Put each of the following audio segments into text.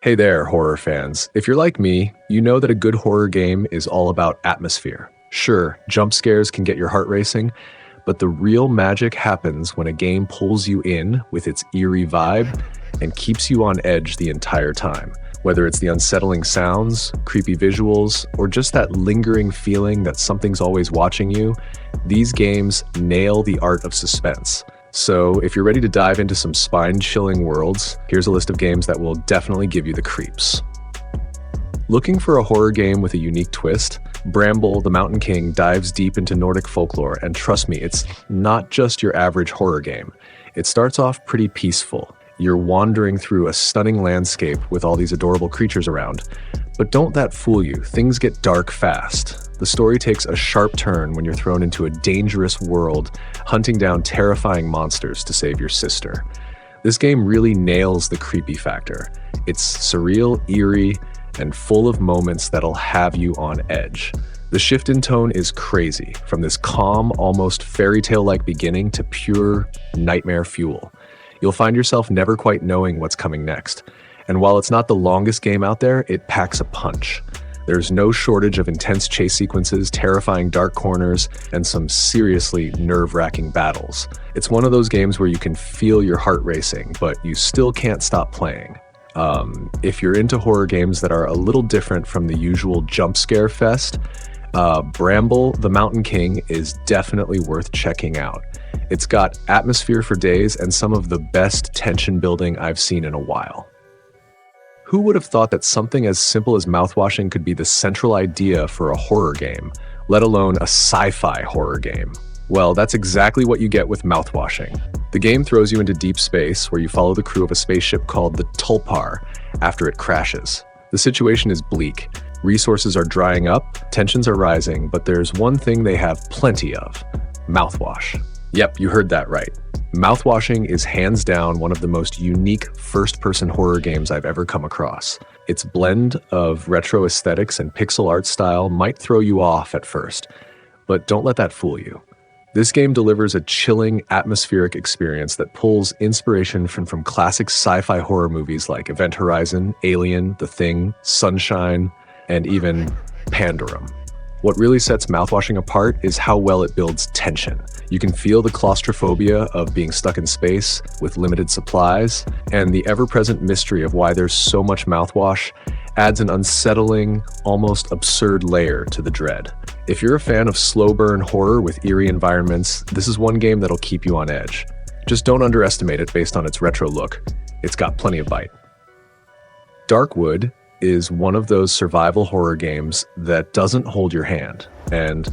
Hey there, horror fans. If you're like me, you know that a good horror game is all about atmosphere. Sure, jump scares can get your heart racing, but the real magic happens when a game pulls you in with its eerie vibe and keeps you on edge the entire time. Whether it's the unsettling sounds, creepy visuals, or just that lingering feeling that something's always watching you, these games nail the art of suspense. So if you're ready to dive into some spine-chilling worlds, here's a list of games that will definitely give you the creeps. Looking for a horror game with a unique twist? Bramble, the Mountain King, dives deep into Nordic folklore, and trust me, it's not just your average horror game. It starts off pretty peaceful. You're wandering through a stunning landscape with all these adorable creatures around. But don't that fool you, things get dark fast. The story takes a sharp turn when you're thrown into a dangerous world, hunting down terrifying monsters to save your sister. This game really nails the creepy factor. It's surreal, eerie, and full of moments that'll have you on edge. The shift in tone is crazy, from this calm, almost fairy tale-like beginning to pure nightmare fuel. You'll find yourself never quite knowing what's coming next. And while it's not the longest game out there, it packs a punch. There's no shortage of intense chase sequences, terrifying dark corners, and some seriously nerve-wracking battles. It's one of those games where you can feel your heart racing, but you still can't stop playing. If you're into horror games that are a little different from the usual jump scare fest, Bramble, the Mountain King is definitely worth checking out. It's got atmosphere for days and some of the best tension building I've seen in a while. Who would have thought that something as simple as mouthwashing could be the central idea for a horror game, let alone a sci-fi horror game? Well, that's exactly what you get with Mouthwashing. The game throws you into deep space where you follow the crew of a spaceship called the Tulpar after it crashes. The situation is bleak. Resources are drying up, tensions are rising, but there's one thing they have plenty of: mouthwash. Yep, you heard that right. Mouthwashing is hands down one of the most unique first-person horror games I've ever come across. Its blend of retro aesthetics and pixel art style might throw you off at first, but don't let that fool you. This game delivers a chilling, atmospheric experience that pulls inspiration from classic sci-fi horror movies like Event Horizon, Alien, The Thing, Sunshine, and even Pandorum. What really sets Mouthwashing apart is how well it builds tension. You can feel the claustrophobia of being stuck in space with limited supplies, and the ever-present mystery of why there's so much mouthwash adds an unsettling, almost absurd layer to the dread. If you're a fan of slow-burn horror with eerie environments, this is one game that'll keep you on edge. Just don't underestimate it based on its retro look. It's got plenty of bite. Darkwood is one of those survival horror games that doesn't hold your hand, and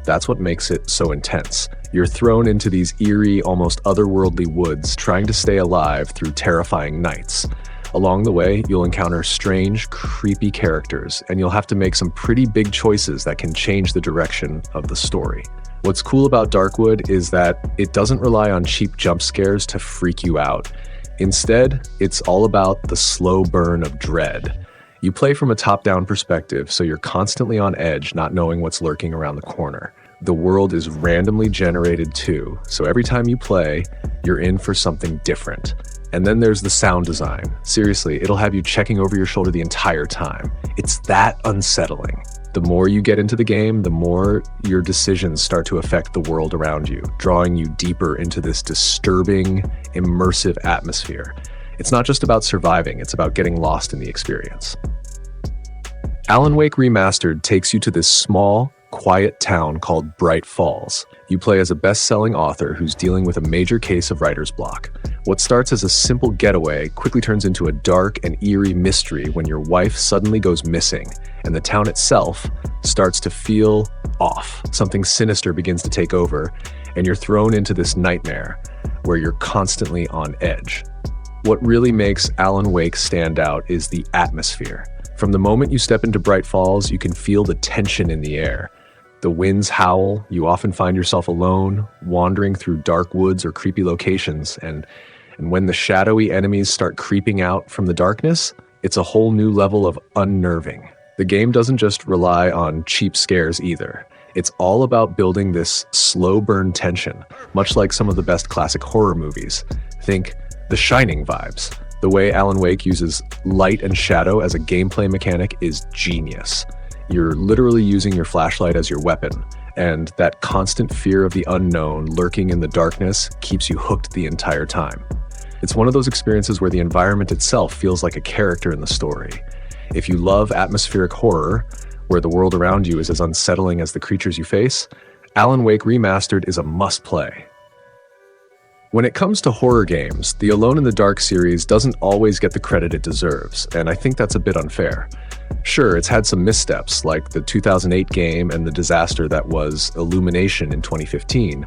that's what makes it so intense. You're thrown into these eerie, almost otherworldly woods, trying to stay alive through terrifying nights. Along the way, you'll encounter strange, creepy characters, and you'll have to make some pretty big choices that can change the direction of the story. What's cool about Darkwood is that it doesn't rely on cheap jump scares to freak you out. Instead, it's all about the slow burn of dread. You play from a top-down perspective, so you're constantly on edge, not knowing what's lurking around the corner. The world is randomly generated too, so every time you play, you're in for something different. And then there's the sound design. Seriously, it'll have you checking over your shoulder the entire time. It's that unsettling. The more you get into the game, the more your decisions start to affect the world around you, drawing you deeper into this disturbing, immersive atmosphere. It's not just about surviving, it's about getting lost in the experience. Alan Wake Remastered takes you to this small, quiet town called Bright Falls. You play as a best-selling author who's dealing with a major case of writer's block. What starts as a simple getaway quickly turns into a dark and eerie mystery when your wife suddenly goes missing, and the town itself starts to feel off. Something sinister begins to take over, and you're thrown into this nightmare where you're constantly on edge. What really makes Alan Wake stand out is the atmosphere. From the moment you step into Bright Falls, you can feel the tension in the air. The winds howl, you often find yourself alone, wandering through dark woods or creepy locations, and when the shadowy enemies start creeping out from the darkness, it's a whole new level of unnerving. The game doesn't just rely on cheap scares either. It's all about building this slow burn tension, much like some of the best classic horror movies. Think The Shining vibes. The way Alan Wake uses light and shadow as a gameplay mechanic is genius. You're literally using your flashlight as your weapon, and that constant fear of the unknown lurking in the darkness keeps you hooked the entire time. It's one of those experiences where the environment itself feels like a character in the story. If you love atmospheric horror, where the world around you is as unsettling as the creatures you face, Alan Wake Remastered is a must-play. When it comes to horror games, the Alone in the Dark series doesn't always get the credit it deserves, and I think that's a bit unfair. Sure, it's had some missteps, like the 2008 game and the disaster that was Illumination in 2015,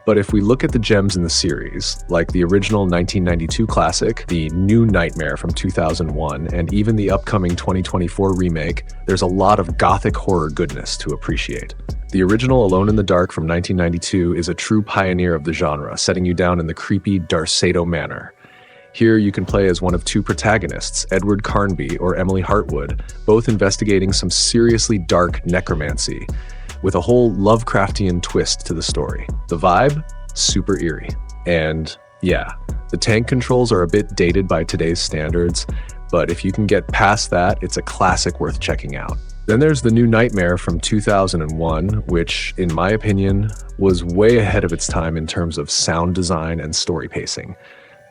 but if we look at the gems in the series, like the original 1992 classic, the new Nightmare from 2001, and even the upcoming 2024 remake, there's a lot of gothic horror goodness to appreciate. The original Alone in the Dark from 1992 is a true pioneer of the genre, setting you down in the creepy Darceto Manor. Here you can play as one of two protagonists, Edward Carnby or Emily Hartwood, both investigating some seriously dark necromancy, with a whole Lovecraftian twist to the story. The vibe? Super eerie. And yeah, the tank controls are a bit dated by today's standards, but if you can get past that, it's a classic worth checking out. Then there's the new Nightmare from 2001, which, in my opinion, was way ahead of its time in terms of sound design and story pacing.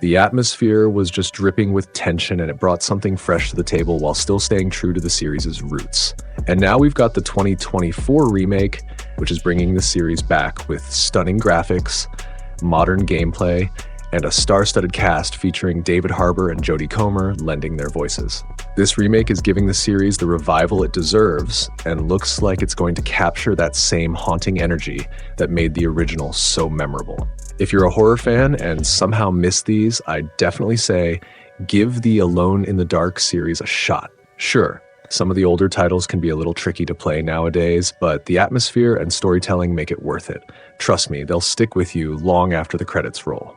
The atmosphere was just dripping with tension, and it brought something fresh to the table while still staying true to the series' roots. And now we've got the 2024 remake, which is bringing the series back with stunning graphics, modern gameplay, and a star-studded cast featuring David Harbour and Jodie Comer lending their voices. This remake is giving the series the revival it deserves, and looks like it's going to capture that same haunting energy that made the original so memorable. If you're a horror fan and somehow missed these, I definitely say give the Alone in the Dark series a shot. Sure, some of the older titles can be a little tricky to play nowadays, but the atmosphere and storytelling make it worth it. Trust me, they'll stick with you long after the credits roll.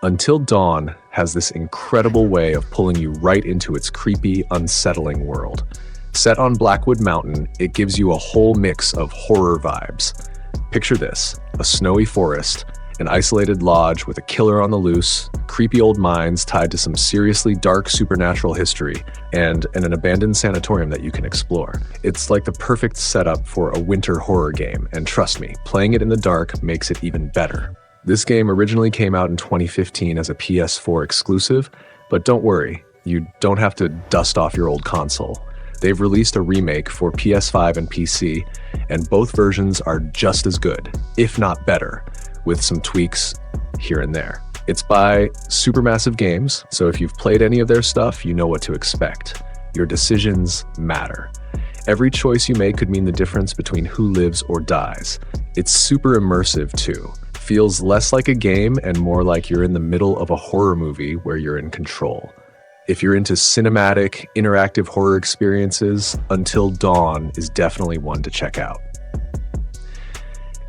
Until Dawn has this incredible way of pulling you right into its creepy, unsettling world. Set on Blackwood Mountain, it gives you a whole mix of horror vibes. Picture this: a snowy forest, an isolated lodge with a killer on the loose, creepy old mines tied to some seriously dark supernatural history, and an abandoned sanatorium that you can explore. It's like the perfect setup for a winter horror game, and trust me, playing it in the dark makes it even better. This game originally came out in 2015 as a PS4 exclusive, but don't worry, you don't have to dust off your old console. They've released a remake for PS5 and PC, and both versions are just as good, if not better, with some tweaks here and there. It's by Supermassive Games, so if you've played any of their stuff, you know what to expect. Your decisions matter. Every choice you make could mean the difference between who lives or dies. It's super immersive too. Feels less like a game and more like you're in the middle of a horror movie where you're in control. If you're into cinematic, interactive horror experiences, Until Dawn is definitely one to check out.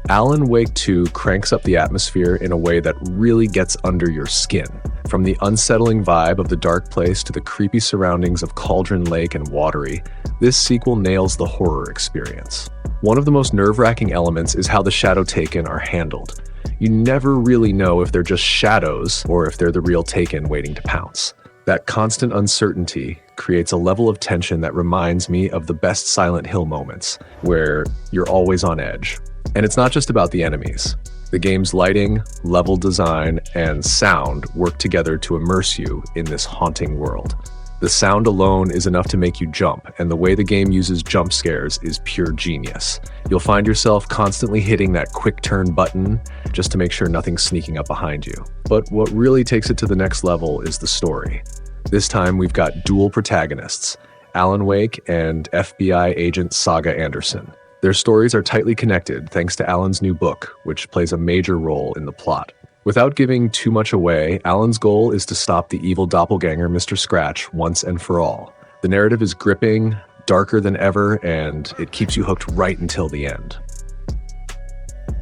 Alan Wake 2 cranks up the atmosphere in a way that really gets under your skin. From the unsettling vibe of the dark place to the creepy surroundings of Cauldron Lake and Watery, this sequel nails the horror experience. One of the most nerve-wracking elements is how the Shadow Taken are handled. You never really know if they're just shadows or if they're the real Taken waiting to pounce. That constant uncertainty creates a level of tension that reminds me of the best Silent Hill moments, where you're always on edge. And it's not just about the enemies. The game's lighting, level design, and sound work together to immerse you in this haunting world. The sound alone is enough to make you jump, and the way the game uses jump scares is pure genius. You'll find yourself constantly hitting that quick turn button just to make sure nothing's sneaking up behind you. But what really takes it to the next level is the story. This time we've got dual protagonists, Alan Wake and FBI agent Saga Anderson. Their stories are tightly connected thanks to Alan's new book, which plays a major role in the plot. Without giving too much away, Alan's goal is to stop the evil doppelganger Mr. Scratch once and for all. The narrative is gripping, darker than ever, and it keeps you hooked right until the end.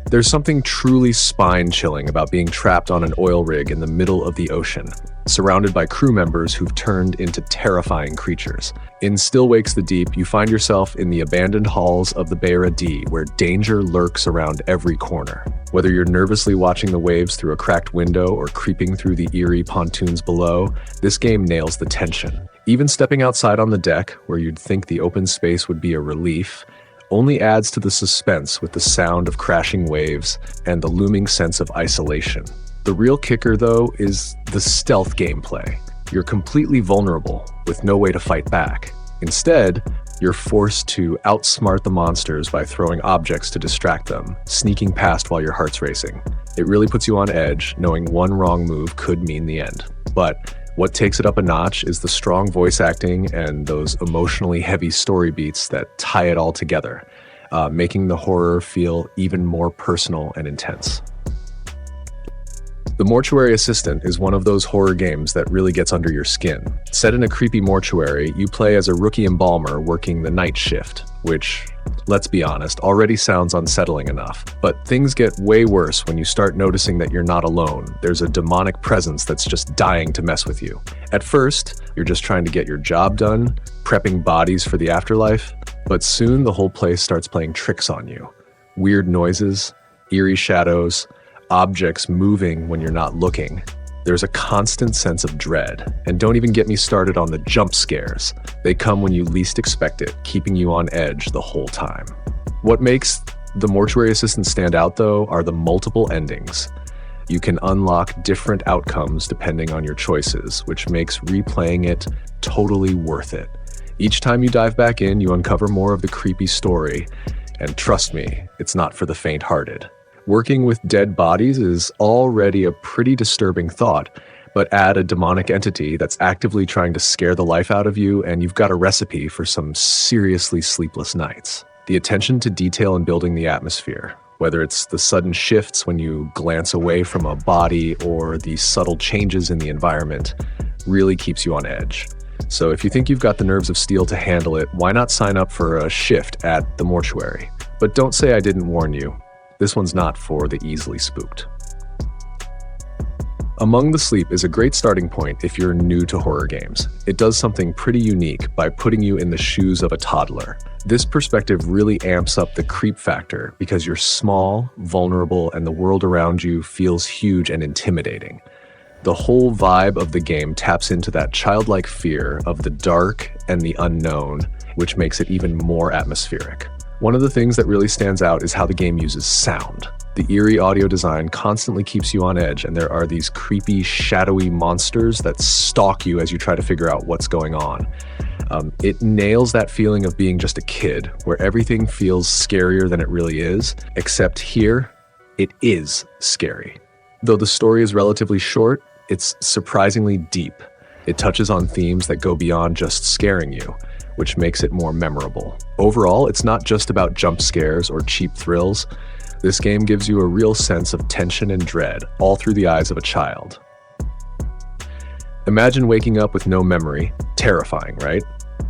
There's something truly spine-chilling about being trapped on an oil rig in the middle of the ocean, surrounded by crew members who've turned into terrifying creatures. In Still Wakes the Deep, you find yourself in the abandoned halls of the Beira D, where danger lurks around every corner. Whether you're nervously watching the waves through a cracked window or creeping through the eerie pontoons below, this game nails the tension. Even stepping outside on the deck, where you'd think the open space would be a relief, only adds to the suspense with the sound of crashing waves and the looming sense of isolation. The real kicker, though, is the stealth gameplay. You're completely vulnerable, with no way to fight back. Instead, you're forced to outsmart the monsters by throwing objects to distract them, sneaking past while your heart's racing. It really puts you on edge, knowing one wrong move could mean the end. But what takes it up a notch is the strong voice acting and those emotionally heavy story beats that tie it all together, making the horror feel even more personal and intense. The Mortuary Assistant is one of those horror games that really gets under your skin. Set in a creepy mortuary, you play as a rookie embalmer working the night shift, which, let's be honest, already sounds unsettling enough. But things get way worse when you start noticing that you're not alone. There's a demonic presence that's just dying to mess with you. At first, you're just trying to get your job done, prepping bodies for the afterlife, but soon the whole place starts playing tricks on you. Weird noises, eerie shadows, objects moving when you're not looking. There's a constant sense of dread. And don't even get me started on the jump scares. They come when you least expect it, keeping you on edge the whole time. What makes the Mortuary Assistant stand out, though, are the multiple endings. You can unlock different outcomes depending on your choices, which makes replaying it totally worth it. Each time you dive back in, you uncover more of the creepy story. And trust me, it's not for the faint-hearted. Working with dead bodies is already a pretty disturbing thought, but add a demonic entity that's actively trying to scare the life out of you, and you've got a recipe for some seriously sleepless nights. The attention to detail in building the atmosphere, whether it's the sudden shifts when you glance away from a body or the subtle changes in the environment, really keeps you on edge. So if you think you've got the nerves of steel to handle it, why not sign up for a shift at the mortuary? But don't say I didn't warn you. This one's not for the easily spooked. Among the Sleep is a great starting point if you're new to horror games. It does something pretty unique by putting you in the shoes of a toddler. This perspective really amps up the creep factor because you're small, vulnerable, and the world around you feels huge and intimidating. The whole vibe of the game taps into that childlike fear of the dark and the unknown, which makes it even more atmospheric. One of the things that really stands out is how the game uses sound. The eerie audio design constantly keeps you on edge, and there are these creepy, shadowy monsters that stalk you as you try to figure out what's going on. It nails that feeling of being just a kid, where everything feels scarier than it really is, except here, it is scary. Though the story is relatively short, it's surprisingly deep. It touches on themes that go beyond just scaring you, which makes it more memorable. Overall, it's not just about jump scares or cheap thrills. This game gives you a real sense of tension and dread, all through the eyes of a child. Imagine waking up with no memory. Terrifying, right?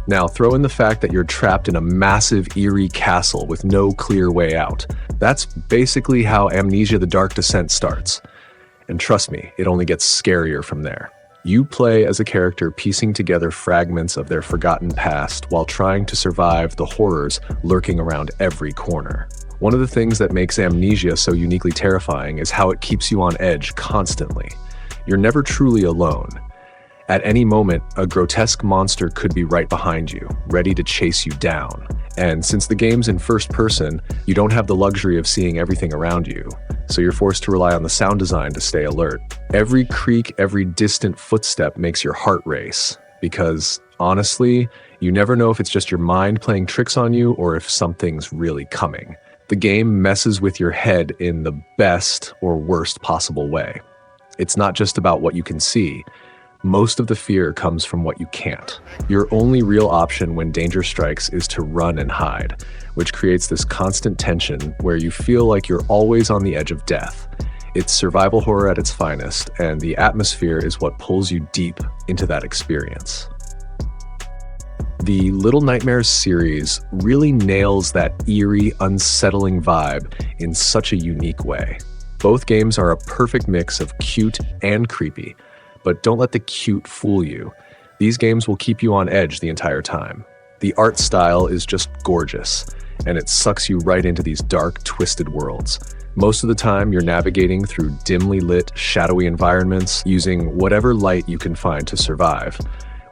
Now throw in the fact that you're trapped in a massive, eerie castle with no clear way out. That's basically how Amnesia: The Dark Descent starts. And trust me, it only gets scarier from there. You play as a character piecing together fragments of their forgotten past while trying to survive the horrors lurking around every corner. One of the things that makes Amnesia so uniquely terrifying is how it keeps you on edge constantly. You're never truly alone. At any moment, a grotesque monster could be right behind you, ready to chase you down. And since the game's in first person, you don't have the luxury of seeing everything around you, so you're forced to rely on the sound design to stay alert. Every creak, every distant footstep makes your heart race, because honestly, you never know if it's just your mind playing tricks on you or if something's really coming. The game messes with your head in the best or worst possible way. It's not just about what you can see. Most of the fear comes from what you can't. Your only real option when danger strikes is to run and hide, which creates this constant tension where you feel like you're always on the edge of death. It's survival horror at its finest, and the atmosphere is what pulls you deep into that experience. The Little Nightmares series really nails that eerie, unsettling vibe in such a unique way. Both games are a perfect mix of cute and creepy, but don't let the cute fool you. These games will keep you on edge the entire time. The art style is just gorgeous, and it sucks you right into these dark, twisted worlds. Most of the time, you're navigating through dimly lit, shadowy environments, using whatever light you can find to survive,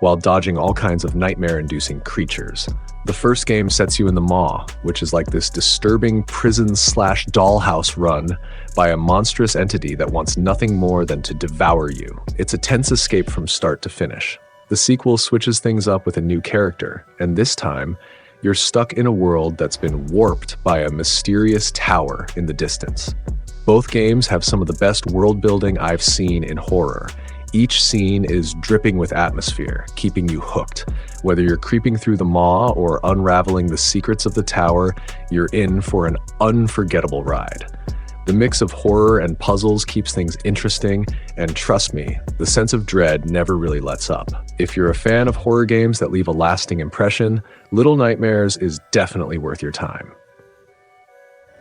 while dodging all kinds of nightmare-inducing creatures. The first game sets you in the maw, which is like this disturbing prison/dollhouse run by a monstrous entity that wants nothing more than to devour you. It's a tense escape from start to finish. The sequel switches things up with a new character, and this time, you're stuck in a world that's been warped by a mysterious tower in the distance. Both games have some of the best world building I've seen in horror. Each scene is dripping with atmosphere, keeping you hooked. Whether you're creeping through the maw or unraveling the secrets of the tower, you're in for an unforgettable ride. The mix of horror and puzzles keeps things interesting, and trust me, the sense of dread never really lets up. If you're a fan of horror games that leave a lasting impression, Little Nightmares is definitely worth your time.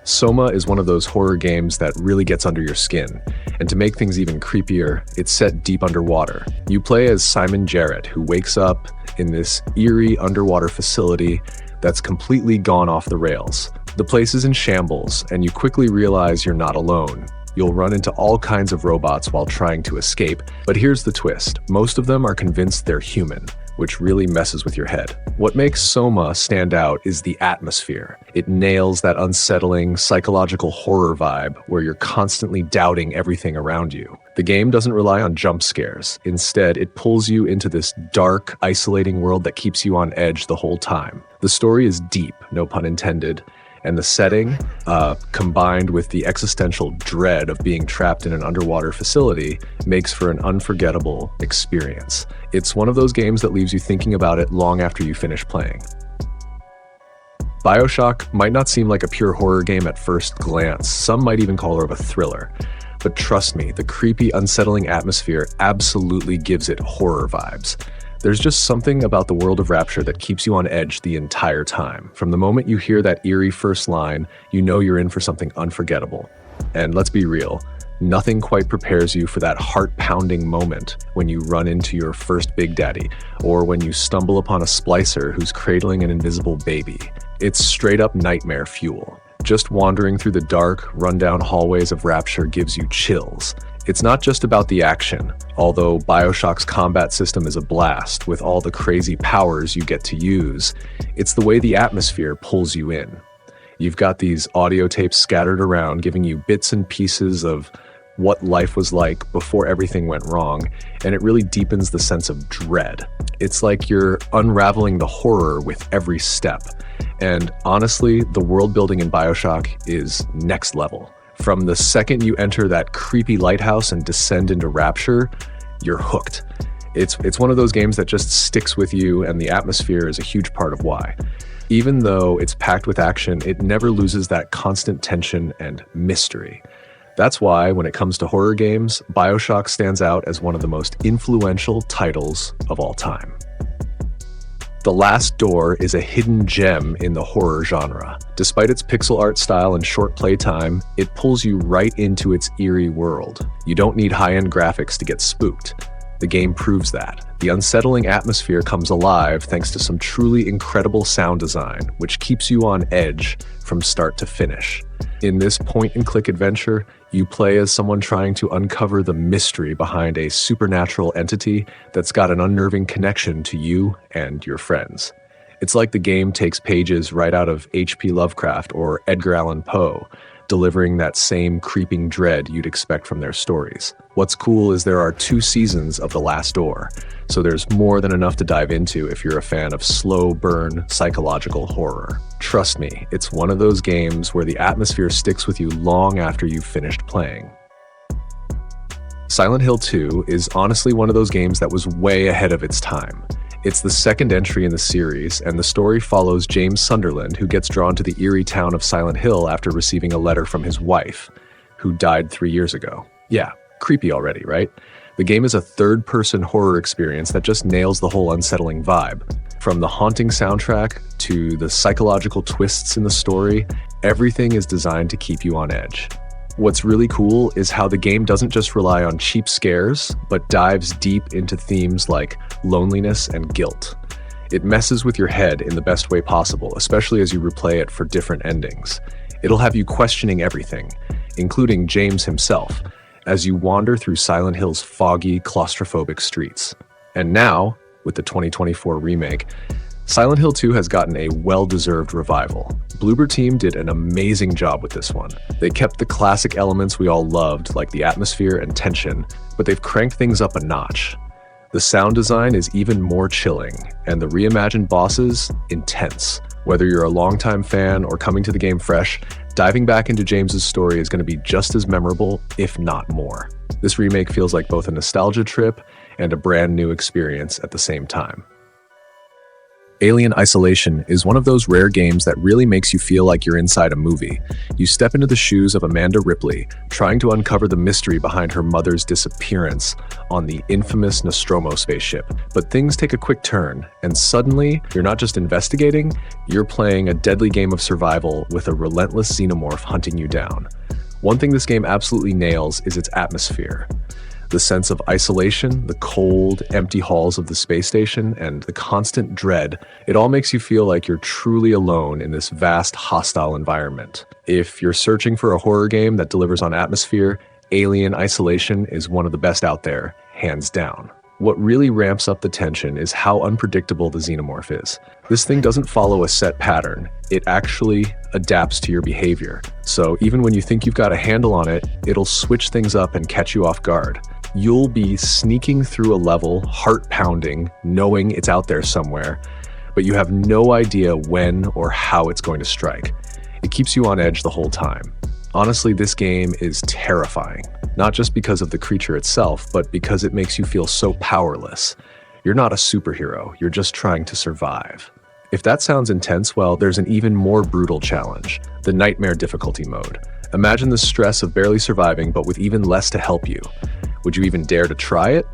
Soma is one of those horror games that really gets under your skin, and to make things even creepier, it's set deep underwater. You play as Simon Jarrett, who wakes up in this eerie underwater facility that's completely gone off the rails. The place is in shambles, and you quickly realize you're not alone. You'll run into all kinds of robots while trying to escape, but here's the twist. Most of them are convinced they're human, which really messes with your head. What makes Soma stand out is the atmosphere. It nails that unsettling, psychological horror vibe where you're constantly doubting everything around you. The game doesn't rely on jump scares. Instead, it pulls you into this dark, isolating world that keeps you on edge the whole time. The story is deep, no pun intended, and the setting, combined with the existential dread of being trapped in an underwater facility, makes for an unforgettable experience. It's one of those games that leaves you thinking about it long after you finish playing. BioShock might not seem like a pure horror game at first glance. Some might even call it a thriller. But trust me, the creepy, unsettling atmosphere absolutely gives it horror vibes. There's just something about the world of Rapture that keeps you on edge the entire time. From the moment you hear that eerie first line, you know you're in for something unforgettable. And let's be real, nothing quite prepares you for that heart-pounding moment when you run into your first Big Daddy, or when you stumble upon a splicer who's cradling an invisible baby. It's straight-up nightmare fuel. Just wandering through the dark, rundown hallways of Rapture gives you chills. It's not just about the action, although BioShock's combat system is a blast with all the crazy powers you get to use. It's the way the atmosphere pulls you in. You've got these audio tapes scattered around, giving you bits and pieces of what life was like before everything went wrong, and it really deepens the sense of dread. It's like you're unraveling the horror with every step. And honestly, the world building in BioShock is next level. From the second you enter that creepy lighthouse and descend into Rapture, you're hooked. It's one of those games that just sticks with you, and the atmosphere is a huge part of why. Even though it's packed with action, it never loses that constant tension and mystery. That's why, when it comes to horror games, BioShock stands out as one of the most influential titles of all time. The Last Door is a hidden gem in the horror genre. Despite its pixel art style and short playtime, it pulls you right into its eerie world. You don't need high-end graphics to get spooked. The game proves that. The unsettling atmosphere comes alive thanks to some truly incredible sound design, which keeps you on edge from start to finish. In this point-and-click adventure, you play as someone trying to uncover the mystery behind a supernatural entity that's got an unnerving connection to you and your friends. It's like the game takes pages right out of H.P. Lovecraft or Edgar Allan Poe, delivering that same creeping dread you'd expect from their stories. What's cool is there are 2 seasons of The Last Door, so there's more than enough to dive into if you're a fan of slow burn psychological horror. Trust me, it's one of those games where the atmosphere sticks with you long after you've finished playing. Silent Hill 2 is honestly one of those games that was way ahead of its time. It's the second entry in the series, and the story follows James Sunderland, who gets drawn to the eerie town of Silent Hill after receiving a letter from his wife, who died 3 years ago. Yeah, creepy already, right? The game is a third-person horror experience that just nails the whole unsettling vibe. From the haunting soundtrack to the psychological twists in the story, everything is designed to keep you on edge. What's really cool is how the game doesn't just rely on cheap scares, but dives deep into themes like loneliness and guilt. It messes with your head in the best way possible, especially as you replay it for different endings. It'll have you questioning everything, including James himself, as you wander through Silent Hill's foggy, claustrophobic streets. And now, with the 2024 remake, Silent Hill 2 has gotten a well-deserved revival. Bloober Team did an amazing job with this one. They kept the classic elements we all loved, like the atmosphere and tension, but they've cranked things up a notch. The sound design is even more chilling, and the reimagined bosses, intense. Whether you're a longtime fan or coming to the game fresh, diving back into James's story is going to be just as memorable, if not more. This remake feels like both a nostalgia trip and a brand new experience at the same time. Alien Isolation is one of those rare games that really makes you feel like you're inside a movie. You step into the shoes of Amanda Ripley, trying to uncover the mystery behind her mother's disappearance on the infamous Nostromo spaceship. But things take a quick turn, and suddenly, you're not just investigating, you're playing a deadly game of survival with a relentless xenomorph hunting you down. One thing this game absolutely nails is its atmosphere. The sense of isolation, the cold, empty halls of the space station, and the constant dread, it all makes you feel like you're truly alone in this vast, hostile environment. If you're searching for a horror game that delivers on atmosphere, Alien Isolation is one of the best out there, hands down. What really ramps up the tension is how unpredictable the xenomorph is. This thing doesn't follow a set pattern. It actually adapts to your behavior. So even when you think you've got a handle on it, it'll switch things up and catch you off guard. You'll be sneaking through a level, heart pounding, knowing it's out there somewhere, but you have no idea when or how it's going to strike. It keeps you on edge the whole time. Honestly, this game is terrifying, not just because of the creature itself, but because it makes you feel so powerless. You're not a superhero, you're just trying to survive. If that sounds intense, well, there's an even more brutal challenge, the Nightmare difficulty mode. Imagine the stress of barely surviving, but with even less to help you. Would you even dare to try it?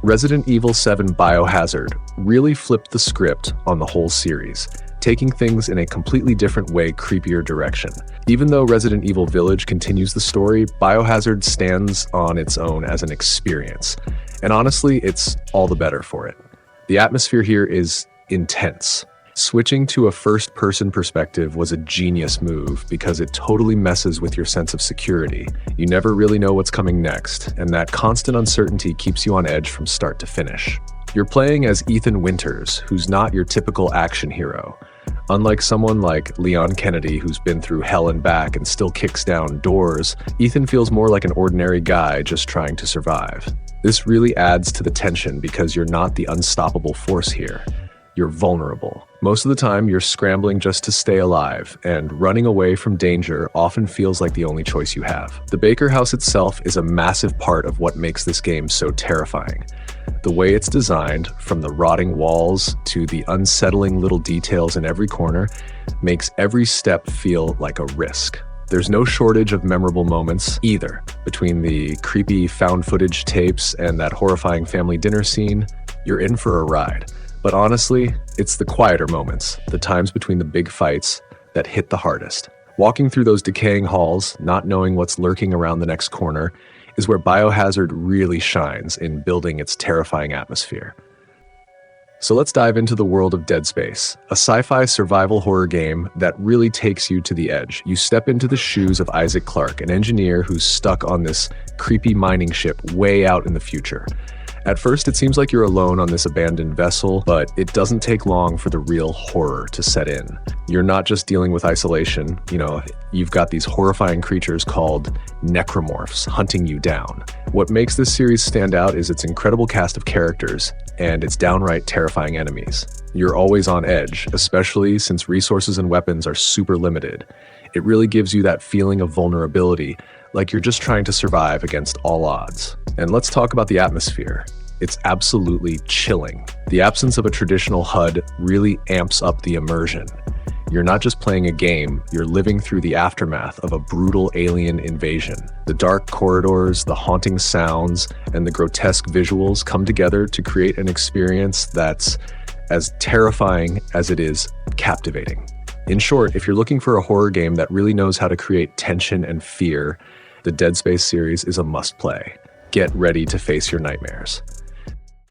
Resident Evil 7 Biohazard really flipped the script on the whole series, taking things in a completely different way, creepier direction. Even though Resident Evil Village continues the story, Biohazard stands on its own as an experience. And honestly, it's all the better for it. The atmosphere here is intense. Switching to a first-person perspective was a genius move because it totally messes with your sense of security. You never really know what's coming next, and that constant uncertainty keeps you on edge from start to finish. You're playing as Ethan Winters, who's not your typical action hero. Unlike someone like Leon Kennedy, who's been through hell and back and still kicks down doors, Ethan feels more like an ordinary guy just trying to survive. This really adds to the tension because you're not the unstoppable force here. You're vulnerable. Most of the time, you're scrambling just to stay alive, and running away from danger often feels like the only choice you have. The Baker House itself is a massive part of what makes this game so terrifying. The way it's designed, from the rotting walls to the unsettling little details in every corner, makes every step feel like a risk. There's no shortage of memorable moments either. Between the creepy found footage tapes and that horrifying family dinner scene, you're in for a ride. But honestly, it's the quieter moments, the times between the big fights, that hit the hardest. Walking through those decaying halls, not knowing what's lurking around the next corner, is where Biohazard really shines in building its terrifying atmosphere. So let's dive into the world of Dead Space, a sci-fi survival horror game that really takes you to the edge. You step into the shoes of Isaac Clarke, an engineer who's stuck on this creepy mining ship way out in the future. At first, it seems like you're alone on this abandoned vessel, but it doesn't take long for the real horror to set in. You're not just dealing with isolation, you've got these horrifying creatures called necromorphs hunting you down. What makes this series stand out is its incredible cast of characters and its downright terrifying enemies. You're always on edge, especially since resources and weapons are super limited. It really gives you that feeling of vulnerability, like you're just trying to survive against all odds. And let's talk about the atmosphere. It's absolutely chilling. The absence of a traditional HUD really amps up the immersion. You're not just playing a game, you're living through the aftermath of a brutal alien invasion. The dark corridors, the haunting sounds, and the grotesque visuals come together to create an experience that's as terrifying as it is captivating. In short, if you're looking for a horror game that really knows how to create tension and fear, the Dead Space series is a must-play. Get ready to face your nightmares.